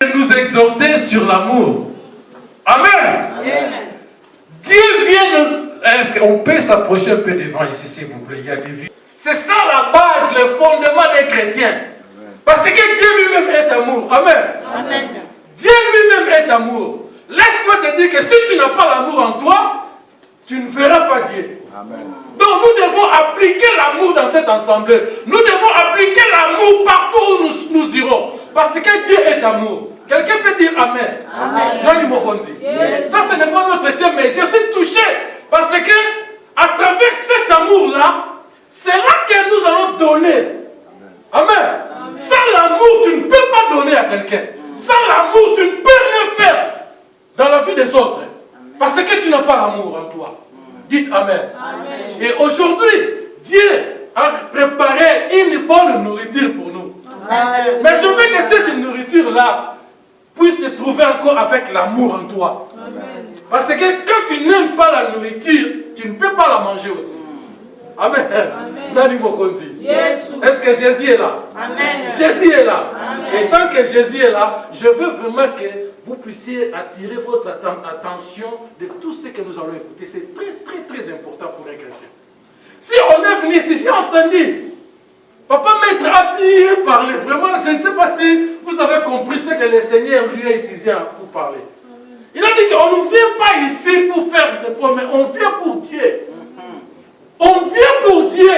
nous exhorter sur l'amour. Amen. Amen. Dieu vient de... Est-ce qu'on peut s'approcher un peu devant ici, s'il vous plaît? Il y a des vies. C'est ça la base, le fondement des chrétiens. Amen. Parce que Dieu lui-même est amour. Amen. Amen. Dieu lui-même est amour. Laisse-moi te dire que si tu n'as pas l'amour en toi, tu ne verras pas Dieu. Amen. Donc nous devons appliquer l'amour dans cette assemblée. Nous devons appliquer l'amour partout où nous irons. Parce que Dieu est amour. Quelqu'un peut dire Amen. Amen. Yes. Ça, ce n'est pas notre thème, mais je suis touché. Parce que, à travers cet amour-là, c'est là que nous allons donner. Amen. Amen. Sans l'amour, tu ne peux pas donner à quelqu'un. Sans l'amour, tu ne peux rien faire dans la vie des autres. Parce que tu n'as pas l'amour en toi. Dites Amen. Amen. Et aujourd'hui, Dieu a préparé une bonne nourriture pour nous. Amen. Mais je veux que cette nourriture-là puisse te trouver encore avec l'amour en toi. Amen. Parce que quand tu n'aimes pas la nourriture, tu ne peux pas la manger aussi. Amen. Amen. Est-ce que Jésus est là? Amen. Jésus est là. Amen. Et tant que Jésus est là, je veux vraiment que vous puissiez attirer votre attention de tout ce que nous allons écouter. C'est très, très, très important pour un chrétien. Si on est venu ici, j'ai entendu Papa Maître a bien parlé. Vraiment, je ne sais pas si vous avez compris ce que le Seigneur lui a utilisé pour parler. Il a dit qu'on ne vient pas ici pour faire des promesses, on vient pour Dieu. On vient pour Dieu.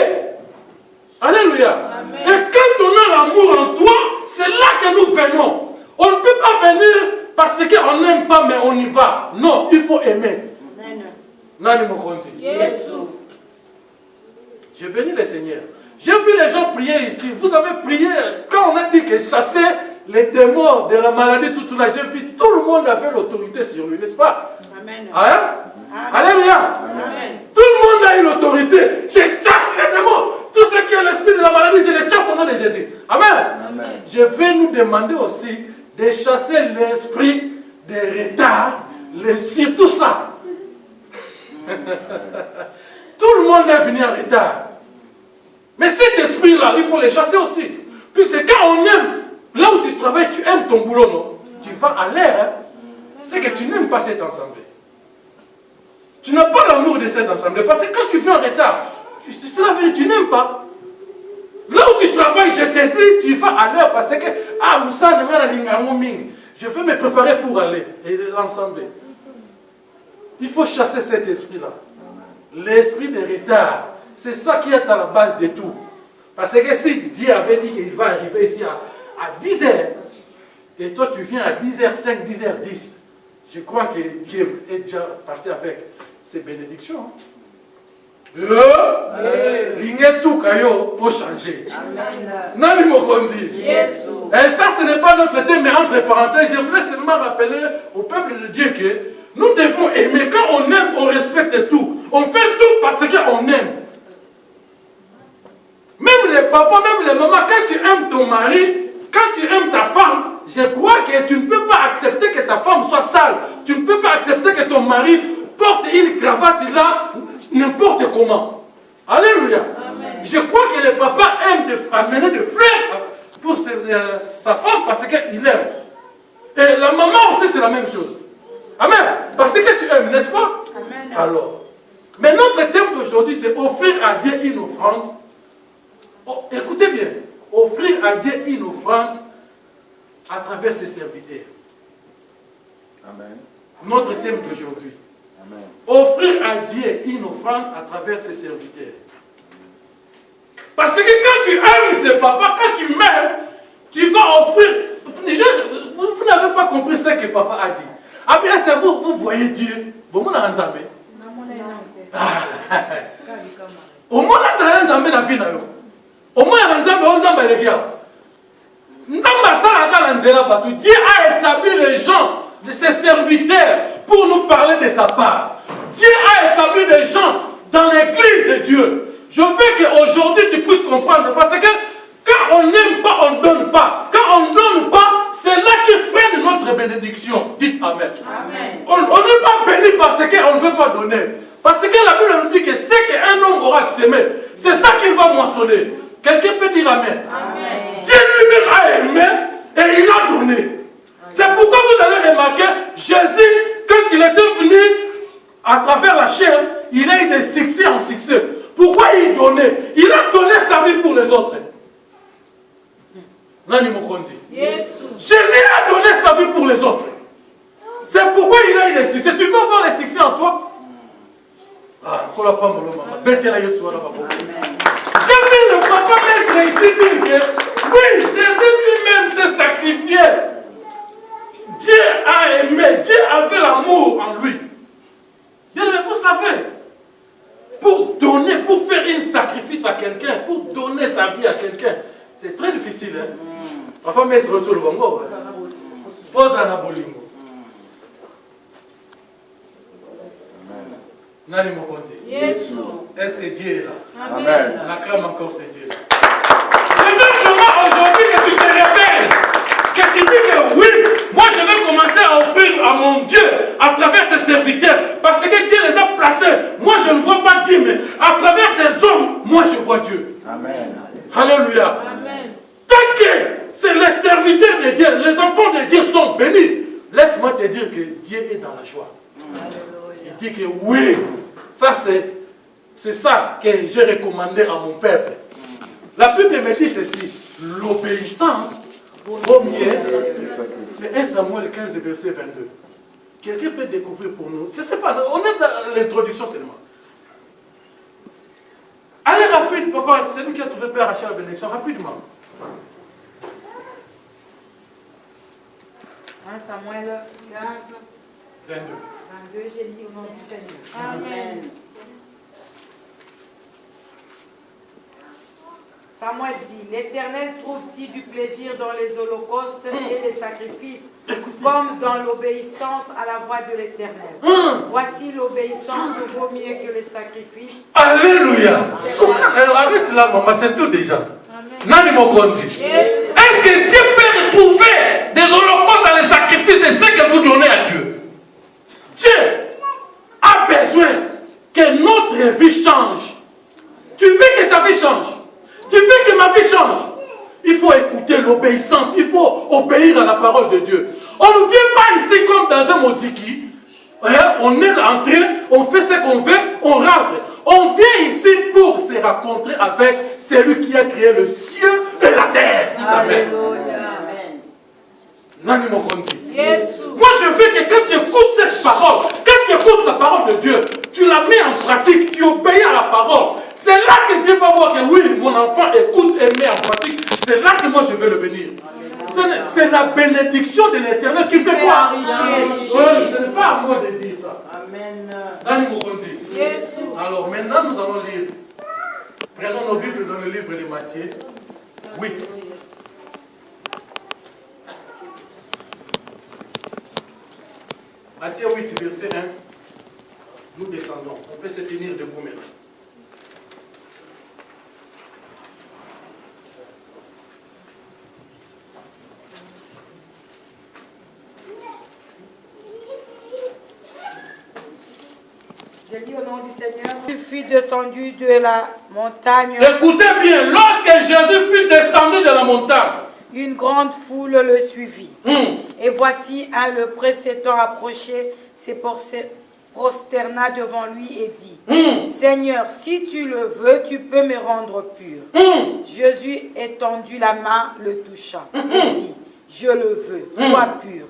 Alléluia. Amen. Et quand on a l'amour en toi, c'est là que nous venons. On ne peut pas venir parce qu'on n'aime pas, mais on y va. Non, il faut aimer. Amen. Yes. J'ai béni le Seigneur. J'ai vu les gens prier ici. Vous avez prié. Quand on a dit que chasser les démons de la maladie, tout là, j'ai vu tout le monde avait l'autorité sur lui, n'est-ce pas? Amen. Hein? Amen. Alléluia. Amen. Tout le monde a eu l'autorité. Je chasse les démons. Tout ce qui est l'esprit de la maladie, je les chasse au nom de Jésus. Amen. Amen. Je vais nous demander aussi de chasser l'esprit des retards, sur tout ça. Tout le monde est venu en retard. Mais cet esprit-là, il faut les chasser aussi. Puisque quand on aime, là où tu travailles, tu aimes ton boulot, non? Tu vas à l'air, hein? C'est que tu n'aimes pas cette assemblée. Tu n'as pas l'amour de cette assemblée. Parce que quand tu viens en retard, tu n'aimes pas. Là où tu travailles, je te dis, tu vas à l'heure parce que, je veux me préparer pour aller. Et l'ensemble. Il faut chasser cet esprit-là. L'esprit de retard. C'est ça qui est à la base de tout. Parce que si Dieu avait dit qu'il va arriver ici à 10h, et toi tu viens à 10h05, 10h10, je crois que Dieu est déjà parti avec ses bénédictions. L'ingé tout caillot pour changer. Amen. Et ça, ce n'est pas notre thème, mais entre parenthèses, je voulais seulement rappeler au peuple de Dieu que nous devons aimer. Quand on aime, on respecte tout. On fait tout parce qu'on aime. Même les papas, même les mamans, quand tu aimes ton mari, quand tu aimes ta femme, je crois que tu ne peux pas accepter que ta femme soit sale. Tu ne peux pas accepter que ton mari porte une cravate là, n'importe comment. Alléluia. Amen. Je crois que le papa aime amener des fleurs pour sa femme parce qu'il aime. Et la maman aussi, c'est la même chose. Amen. Parce que tu aimes, n'est-ce pas? Amen. Alors, mais notre thème d'aujourd'hui, c'est offrir à Dieu une offrande. Oh, écoutez bien, offrir à Dieu une offrande à travers ses serviteurs. Amen. Notre thème d'aujourd'hui. Amen. Offrir à Dieu une offrande à travers ses serviteurs. Parce que quand tu aimes ce papa, quand tu m'aimes, tu vas offrir. Vous n'avez pas compris ce que papa a dit. Ah bien, c'est vous voyez Dieu. Bon, on a un zambé. Au moins, on a un zambé dans la vie. Au moins, on a un zambé les gars. Dieu a établi les gens, de ses serviteurs, pour nous parler de sa part. Dieu a établi des gens dans l'église de Dieu. Je veux qu'aujourd'hui tu puisses comprendre. Parce que quand on n'aime pas, on ne donne pas. Quand on ne donne pas, c'est là qui freine notre bénédiction. Dites Amen. Amen. On n'est pas béni parce qu'on ne veut pas donner. Parce que la Bible nous dit que ce qu'un homme aura semé, c'est ça qu'il va moissonner. Quelqu'un peut dire Amen. Amen. Dieu lui-même a aimé et il a donné. à travers la chair, il a eu de succès en succès. Pourquoi il donnait? Il a donné sa vie pour les autres. Jésus a donné sa vie pour les autres. C'est pourquoi il a eu des succès. Tu veux avoir les succès en toi? Jésus ne peut pas mettre ici dire que oui, Jésus lui-même s'est sacrifié. Dieu a aimé, Dieu avait l'amour en lui. Bien, mais vous savez, pour donner, pour faire un sacrifice à quelqu'un, pour donner ta vie à quelqu'un, c'est très difficile. Hein? On va pas mettre sur le bongo. Pose à la bolingo. Nani Mokonzi. Est-ce que Dieu est là? Amen. On acclame encore ce Dieu. Je veux vraiment aujourd'hui que tu te réveilles. Que tu dis que oui, moi je vais commencer à offrir à mon Dieu à travers ses serviteurs. Parce que Dieu les a placés. Moi je ne vois pas Dieu, mais à travers ces hommes, moi je vois Dieu. Amen. Alléluia. Amen. Tant que c'est les serviteurs de Dieu, les enfants de Dieu sont bénis, laisse-moi te dire que Dieu est dans la joie. Il dit que oui, ça c'est ça que j'ai recommandé à mon peuple. La Bible me dit ceci, l'obéissance au mieux, c'est 1 Samuel 15 verset 22. Quelqu'un peut découvrir pour nous. Je ne sais pas, on est dans l'introduction seulement. Allez rapide, papa, c'est lui qui a trouvé Père Rachel la bénédiction, rapidement. 1 Samuel 15, 22. 22, j'ai dit au nom du Seigneur. Amen. Samuel dit, l'Éternel trouve-t-il du plaisir dans les holocaustes et les sacrifices, comme dans l'obéissance à la voix de l'Éternel. Voici l'obéissance vaut mieux que les sacrifices. Alléluia. Arrête là, maman, c'est tout déjà. Nani Mokonzi. Est-ce que Dieu peut retrouver des holocaustes dans les sacrifices de ce que vous donnez à Dieu? Dieu a besoin que notre vie change. Tu veux que ta vie change? Tu veux que ma vie change? Il faut écouter l'obéissance. Il faut obéir à la parole de Dieu. On ne vient pas ici comme dans un moziki. On est entré, on fait ce qu'on veut, on rentre. On vient ici pour se rencontrer avec celui qui a créé le ciel et la terre. Amen. Nani Mokonzi. Moi je veux que quand tu écoutes cette parole, quand tu écoutes la parole de Dieu, tu la mets en pratique, tu obéis à la parole. C'est là que Dieu va voir que oui, mon enfant écoute et met en pratique. C'est là que moi je veux le bénir. C'est la bénédiction de l'Éternel qui fait quoi? Ce n'est pas à moi de dire ça. Amen. Nani Mokonzi. Alors maintenant nous allons lire. Prenons nos Bibles dans le livre de Matthieu 8. Matthieu 8, verset 1. Nous descendons. On peut se tenir debout maintenant. Je dis au nom du Seigneur, il fut descendu de la montagne. Écoutez bien, lorsque Jésus fut descendu de la montagne, une grande foule le suivit. Et voici un lépreux s'étant approché, se prosterna devant lui et dit, Seigneur, si tu le veux, tu peux me rendre pur. Jésus étendit la main, le toucha, et dit, je le veux, sois pur.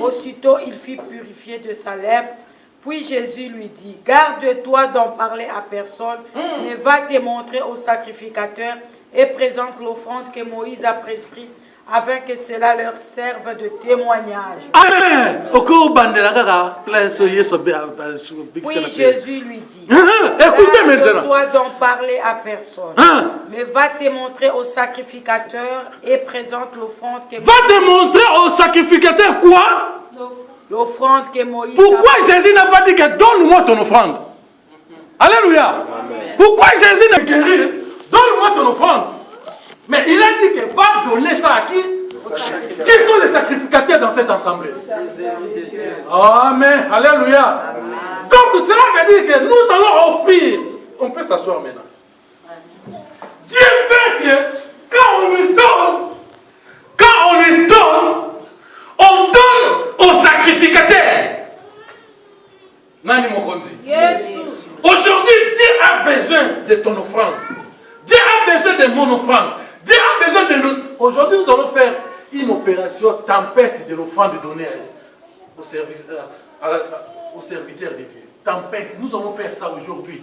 Aussitôt il fut purifié de sa lèpre. Puis Jésus lui dit, garde-toi d'en parler à personne, mais va te montrer au sacrificateur et présente l'offrande que Moïse a prescrite, afin que cela leur serve de témoignage. Amen. Puis Jésus lui dit, écoutez maintenant. garde-toi d'en parler à personne, mais va te montrer au sacrificateur et présente l'offrande que Va te montrer au sacrificateur quoi? L'offrande que Moïse Pourquoi Jésus n'a pas dit que donne-moi ton offrande? Alléluia. Amen. Pourquoi Jésus n'a pas dit donne-moi ton offrande? Mais il a dit que va donner ça à qui? Qui sont les sacrificateurs dans cette assemblée? Amen. Alléluia. Amen. Donc cela veut dire que nous allons offrir. On peut s'asseoir maintenant. Dieu veut que quand on lui donne, on donne au sacrificateur. Nani Mokonzi. Yesu. Aujourd'hui, Dieu a besoin de ton offrande. Dieu a besoin de mon offrande. Dieu a besoin de nous. Aujourd'hui, nous allons faire une opération tempête de l'offrande donnée au serviteur de Dieu. Tempête, nous allons faire ça aujourd'hui.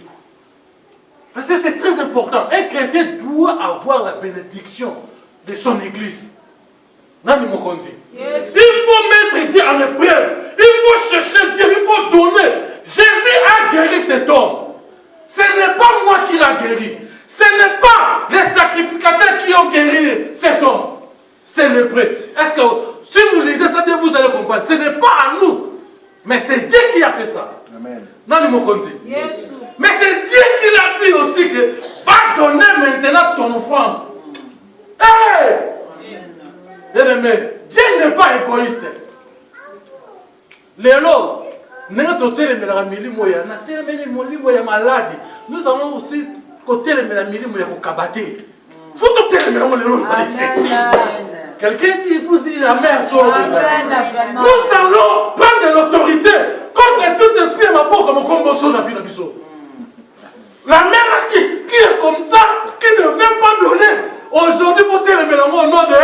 Parce que c'est très important. Un chrétien doit avoir la bénédiction de son église. Nani Mokonzi. Yes. Il faut mettre Dieu en épreuve. Il faut chercher Dieu. Il faut donner. Jésus a guéri cet homme. Ce n'est pas moi qui l'a guéri. Ce n'est pas les sacrificateurs qui ont guéri cet homme. C'est le prêtre. Est-ce que si vous lisez ça, vous allez comprendre. Ce n'est pas à nous. Mais c'est Dieu qui a fait ça. Amen. Nani Mokonzi. Yes. Mais c'est Dieu qui l'a dit aussi que va donner maintenant ton offrande. Hey! Bien-aimé, Dieu n'est pas égoïste. Lélo, nous allons malade. Nous allons aussi côté les kabaté. Faut quelqu'un qui vous dit la mère sur le nous allons prendre l'autorité contre tout esprit ma boca mon combo sur la vie de Bissot. La mère qui est comme ça, qui ne veut pas donner. Aujourd'hui, vous dites le mélange au nom de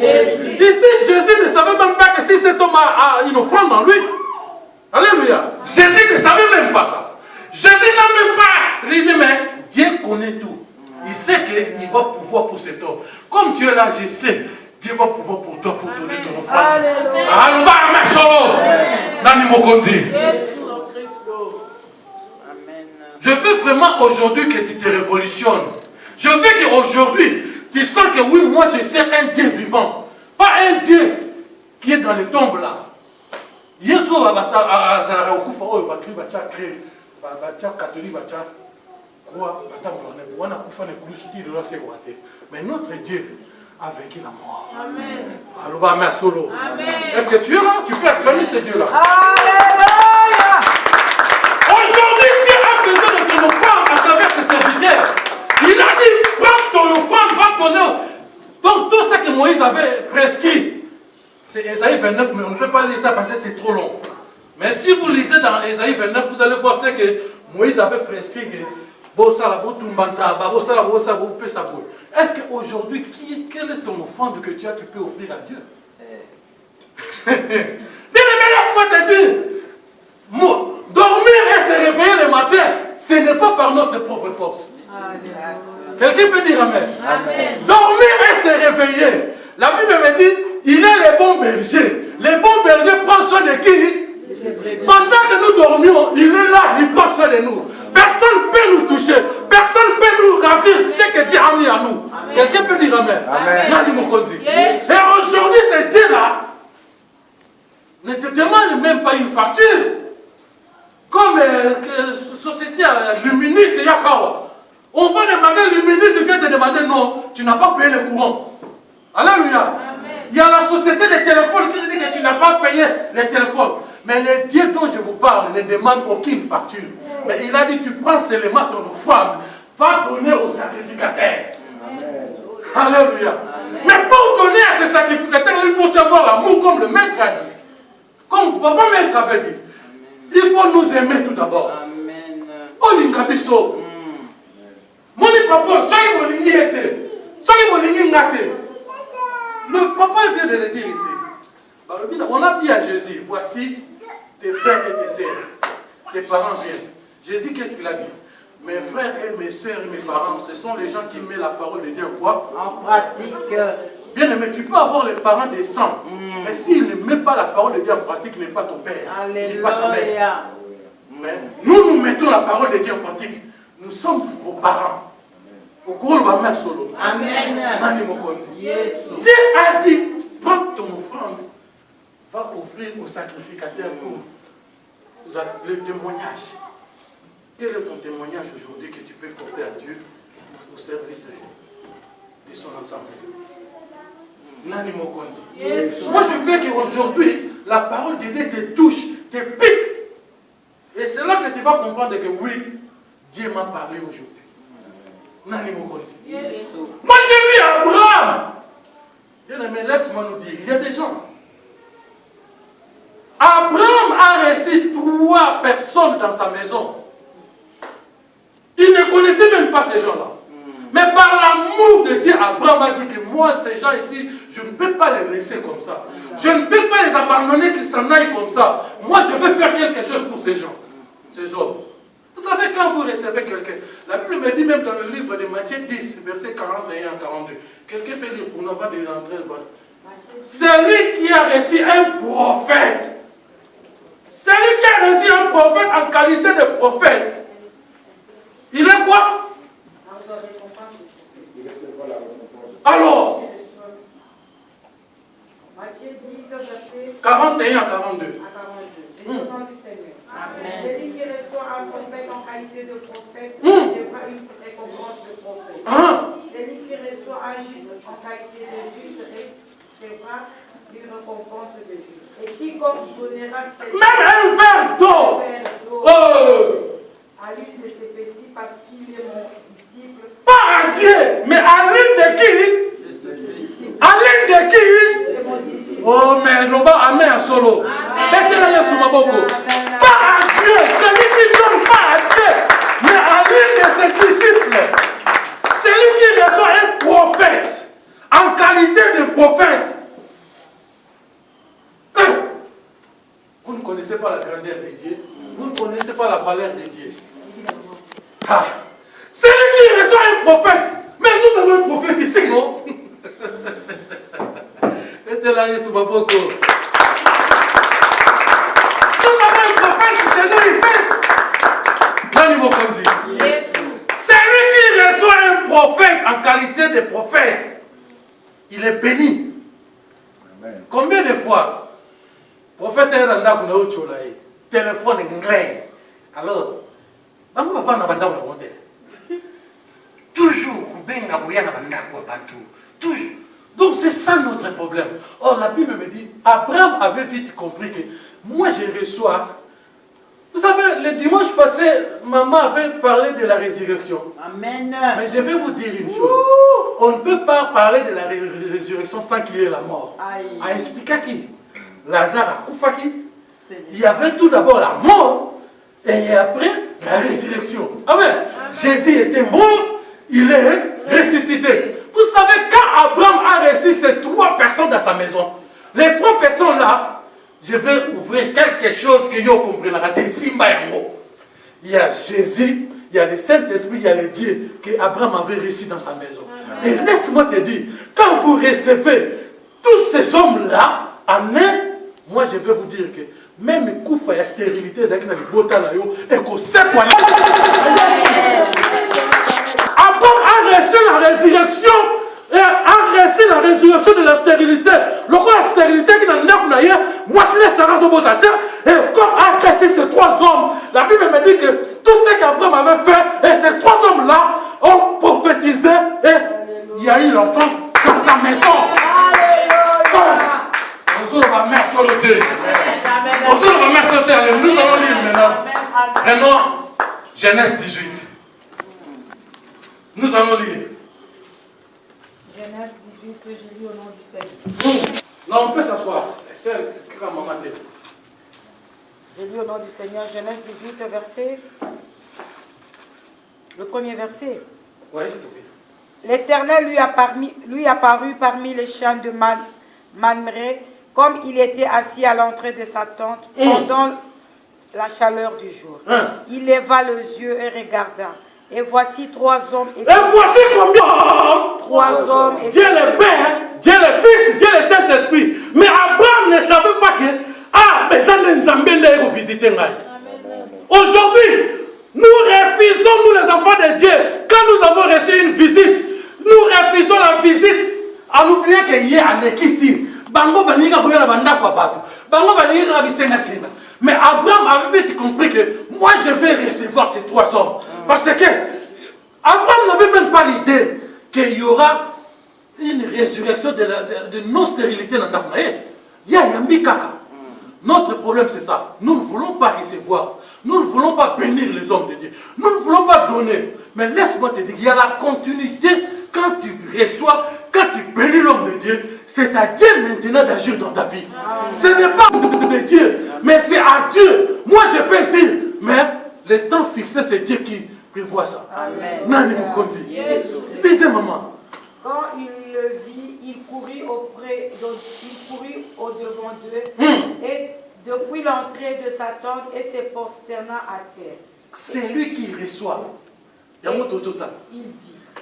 Jésus. Ici, Jésus ne savait même pas que si cet homme a une offrande en lui. Alléluia. Jésus ne savait même pas ça. Jésus n'a même pas dit, mais Dieu connaît tout. Il sait qu'il va pouvoir pour cet homme. Comme Dieu est là, je sais, Dieu va pouvoir pour toi pour donner ton offrande. Alléluia. Je veux vraiment aujourd'hui que tu te révolutionnes. Je veux qu'aujourd'hui, tu sens que oui, moi je sais un Dieu vivant. Pas un Dieu qui est dans les tombes là. Mais notre Dieu a vaincu la mort. Amen. Est-ce que tu es là? Tu peux acclamer ce Dieu là. Alléluia. Aujourd'hui, Dieu a besoin de ton offrande à travers ses serviteurs. Il a dit, prends ton offrande, va donner. Donc tout ce que Moïse avait prescrit, c'est Ésaïe 29, mais on ne peut pas lire ça parce que c'est trop long. Mais si vous lisez dans Ésaïe 29, vous allez voir ce que Moïse avait prescrit. Est-ce qu'aujourd'hui, quelle est ton offrande que tu peux offrir à Dieu? Mais laisse-moi te dire, dormir et se réveiller le matin, ce n'est pas par notre propre force. Quelqu'un peut dire amen. Amen. Dormir et se réveiller. La Bible me dit, il est le bon berger. Le bon berger prend soin de qui? Pendant que nous dormions, il est là, il prend soin de nous. Personne ne peut nous toucher. Personne ne peut nous ravir ce que Dieu a mis à nous. Quelqu'un peut dire amen. Amen. Yes. Et aujourd'hui, ce Dieu-là ne te demande même pas une facture. Comme la société Luminis et Yakawa. On va demander Luminis, il vient te demander non, tu n'as pas payé le courant. Alléluia. Il y a la société des téléphones qui dit que tu n'as pas payé les téléphones. Mais le Dieu dont je vous parle ne demande aucune facture. Mais il a dit, tu prends seulement ton offrande, va donner aux sacrificateurs. Alléluia. Mais pour donner à ces sacrificateurs, il faut savoir l'amour comme le maître a dit. Comme papa maître avait dit. Il faut nous aimer tout d'abord. Oh, l'ingabiso. Mon papa, ça y est, il était. Ça y est, il était. Le papa vient de le dire ici. On a dit à Jésus, voici tes frères et tes sœurs. Tes parents viennent. Jésus, qu'est-ce qu'il a dit? Mes frères et mes sœurs et mes parents, ce sont les gens qui mettent la parole de Dieu quoi? En pratique. Bien aimé, tu peux avoir les parents des sangs, mais s'ils ne mettent pas la parole de Dieu en pratique, il n'est pas ton père. Il n'est pas ta mère. Mais nous mettons la parole de Dieu en pratique. Nous sommes vos parents. Au cours de ma mère solo. Amen. Dieu a dit, prends ton offrande, va offrir au sacrificateur pour le témoignage. Quel est ton témoignage aujourd'hui que tu peux porter à Dieu au service de son assemblée? Nani Mokonzi. Moi je veux qu'aujourd'hui, la parole de Dieu te touche, te pique. Et c'est là que tu vas comprendre que oui, Dieu m'a parlé aujourd'hui. Nani Mokonzi. Moi j'ai vu Abraham. Mais laisse-moi nous dire, il y a des gens. Abraham a reçu 3 3 personnes dans sa maison. Il ne connaissait même pas ces gens-là. Mais par l'amour de Dieu, Abraham a dit que moi, ces gens ici, je ne peux pas les laisser comme ça. Je ne peux pas les abandonner qu'ils s'en aillent comme ça. Moi, je veux faire quelque chose pour ces gens, ces hommes. Vous savez, quand vous recevez quelqu'un, la Bible me dit même dans le livre de Matthieu 10, versets 41 à 42, quelqu'un peut lire pour ne pas rentrer le bas. Celui qui a reçu un prophète, celui qui a reçu un prophète en qualité de prophète, il est quoi? Alors, Matthieu 10, verset 41 à 42. Celui qui reçoit un prophète en qualité de prophète recevra une récompense de prophète. Celui qui reçoit un juste en qualité de juste recevra une récompense de juste. Et quiconque donnera même un verre d'eau à l'une de ses petits parce qu'il est mon disciple. Pas à Dieu, mais à l'une de qui? À l'une de qui? Oh, mais l'on va amener un solo. Mettez-le sur ma boko. Pas à Dieu, celui qui ne donne pas à Dieu, mais à l'une de ses disciples. Celui qui reçoit un prophète, en qualité de prophète. Vous ne connaissez pas la grandeur de Dieu. Vous ne connaissez pas la valeur de Dieu. Celui qui reçoit un prophète. Mais nous avons un prophète ici, non? Mettez-la sur ma boko. Nous avons un prophète qui se donne ici. Celui qui reçoit un prophète en qualité de prophète, il est béni. Amen. Combien de fois, prophète est dans la téléphone anglais. Alors, toujours, toujours. Donc c'est ça notre problème. Or la Bible me dit, Abraham avait vite compris que moi je reçois. Vous savez, le dimanche passé, maman avait parlé de la résurrection. Amen. Mais je vais vous dire une chose. On ne peut pas parler de la résurrection sans qu'il y ait la mort. A expliqué qui? Lazare a Koufaki. Il y avait tout d'abord la mort et après la résurrection. Amen. Jésus était mort, il est ressuscité. Vous savez, quand Abraham a reçu ces 3 personnes dans sa maison, les 3 personnes là, je vais ouvrir quelque chose que vous comprenez. Il y a Jésus, il y a le Saint-Esprit, il y a le Dieu que Abraham avait reçu dans sa maison. Et laisse-moi te dire, quand vous recevez tous ces hommes-là en un, moi je vais vous dire que même Koufa et la stérilité, Abraham a reçu la résurrection. Et a reçu la résurrection de la stérilité. Le corps de la stérilité qui n'a pas eu, moi c'est les sarras au bout de la terre. Et comme a reçu ces 3 hommes, la Bible me dit que tout ce qu'Abraham avait fait, et ces 3 hommes-là ont prophétisé, et il y a eu l'enfant dans sa maison. Nous allons mettre sur le thé. Nous allons mettre sur le thé. Nous allons lire maintenant. Maintenant, Genèse 18. Nous allons lire. Genèse 18, je lis au nom du Seigneur. Non, on peut s'asseoir. C'est comme maman dit. Je lis au nom du Seigneur, Genèse 18, verset. Le premier verset. Oui, L'Éternel lui apparut parmi les champs de Mamré, comme il était assis à l'entrée de sa tente pendant la chaleur du jour. Il leva les yeux et regarda. Et voici 3 hommes. Et voici combien? 3 hommes. Dieu le Père, Dieu le Fils, Dieu le Saint-Esprit. Mais Abraham ne savait pas que mais ça ne nous emmène vous visiter. Aujourd'hui, nous refusons, nous les enfants de Dieu, quand nous avons reçu une visite, nous refusons la visite en oubliant qu'il y a un ici. Mais Abraham avait vite compris que moi je vais recevoir ces 3 hommes. Parce que Abraham n'avait même pas l'idée qu'il y aura une résurrection de non-stérilité dans notre vie. Il y a un kaka. Notre problème c'est ça. Nous ne voulons pas recevoir. Nous ne voulons pas bénir les hommes de Dieu. Nous ne voulons pas donner. Mais laisse-moi te dire, il y a la continuité quand tu reçois, quand tu bénis l'homme de Dieu, c'est à Dieu maintenant d'agir dans ta vie. Ce n'est pas de Dieu, mais c'est à Dieu. Moi, je peux dire, mais le temps fixé, c'est Dieu qui prévoit ça. Nani Mukonzi. Deuxièmement, quand il le vit, il courut au-devant d'eux, et depuis l'entrée de sa tente, et se prosterna à terre. c'est lui qui reçoit.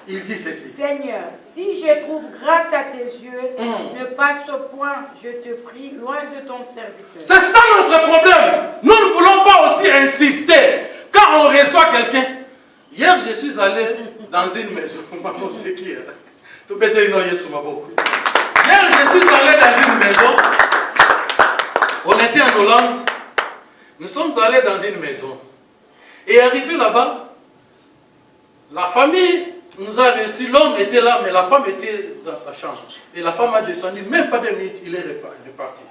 Il dit ceci. Seigneur, si je trouve grâce à tes yeux, ne passe point, je te prie, loin de ton serviteur. C'est ça notre problème. Nous ne voulons pas aussi insister quand on reçoit quelqu'un. Hier, je suis allé dans une maison. Hier, je suis allé dans une maison. On était en Hollande. Nous sommes allés dans une maison. Et arrivé là-bas, la famille nous a reçus. L'homme était là, mais la femme était dans sa chambre. Et la femme a descendu, même pas 2 minutes, il est reparti.